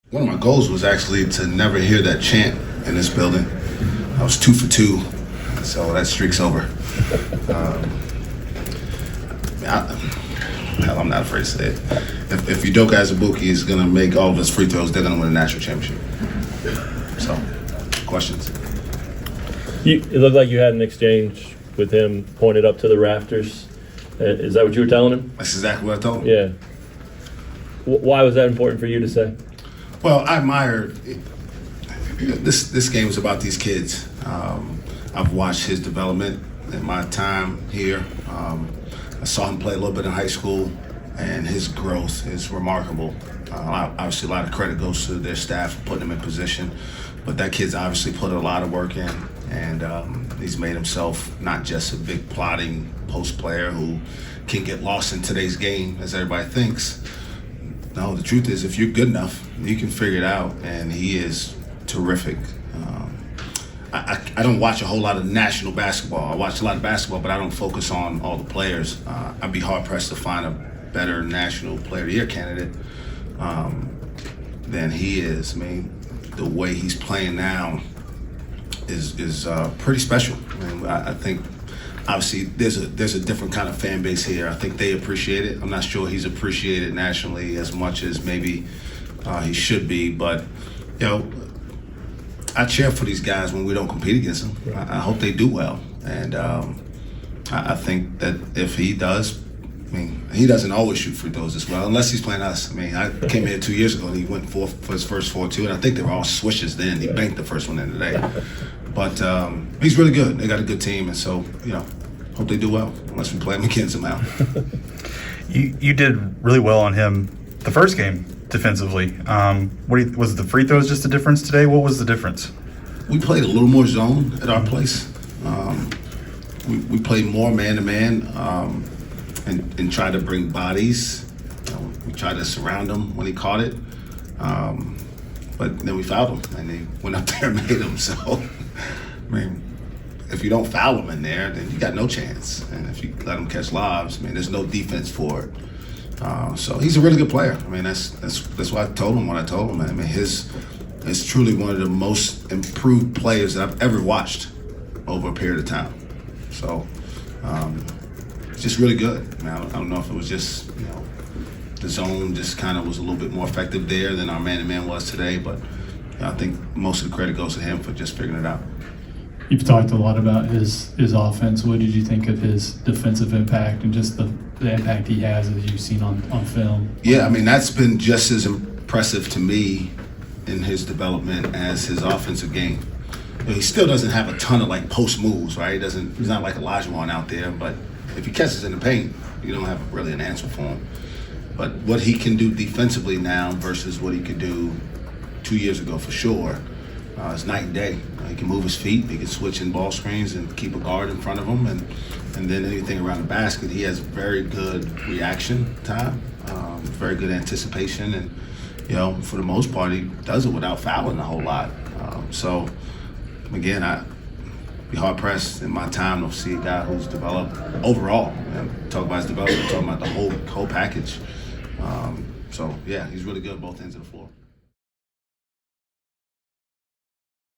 One of my goals was actually to never hear that chant in this building. I was 2 for 2, so that streak's over. I'm not afraid to say it. If Udoka Azubuike is going to make all of his free throws, they're going to win a national championship. So, questions? It looked like you had an exchange with him pointed up to the rafters. Is that what you were telling him? That's exactly what I told him. Yeah. Why was that important for you to say? Well, I admire this game is about these kids. I've watched his development in my time here. I saw him play a little bit in high school, and his growth is remarkable. Obviously, a lot of credit goes to their staff for putting him in position, but that kid's obviously put a lot of work in, and he's made himself not just a big plotting post player who can get lost in today's game, as everybody thinks. No, the truth is, if you're good enough, you can figure it out, and he is terrific. I don't watch a whole lot of national basketball. I watch a lot of basketball, but I don't focus on all the players. I'd be hard-pressed to find a better National Player of the Year candidate than he is. I mean, the way he's playing now is pretty special. I think, obviously, there's a different kind of fan base here. I think they appreciate it. I'm not sure he's appreciated nationally as much as maybe he should be, but I cheer for these guys when we don't compete against them. I hope they do well, and I think that if he does, I mean, he doesn't always shoot free throws as well, unless he's playing us. I mean, I came here 2 years ago and he went for his first 4-2, and I think they were all swishes then. He banked the first one in today, but he's really good. They got a good team, and so hope they do well. Unless we play them again somehow. You did really well on him the first game. Defensively, was the free throws just a difference today? What was the difference? We played a little more zone at our place. We played more man-to-man and tried to bring bodies. We tried to surround him when he caught it. But then we fouled him, and they went up there and made him. So, I mean, if you don't foul him in there, then you got no chance. And if you let him catch lobs, I mean, there's no defense for it. So he's a really good player. I mean, that's why I told him what I told him. I mean, he's truly one of the most improved players that I've ever watched over a period of time. So it's just really good. I mean, I don't know if it was just the zone just kind of was a little bit more effective there than our man-to-man was today, but I think most of the credit goes to him for just figuring it out. You've talked a lot about his offense. What did you think of his defensive impact and just the impact he has as you've seen on film? Yeah, I mean, that's been just as impressive to me in his development as his offensive game. He still doesn't have a ton of post moves, right? He's not like Olajuwon out there, but if he catches in the paint, you don't have really an answer for him. But what he can do defensively now versus what he could do 2 years ago for sure, it's night and day. He can move his feet, he can switch in ball screens and keep a guard in front of him, and then anything around the basket, he has very good reaction time, very good anticipation, and for the most part, he does it without fouling a whole lot. So again, I'd be hard pressed in my time to see a guy who's developed overall. Talk about his development, talking about the whole package. So yeah, he's really good on both ends of the floor.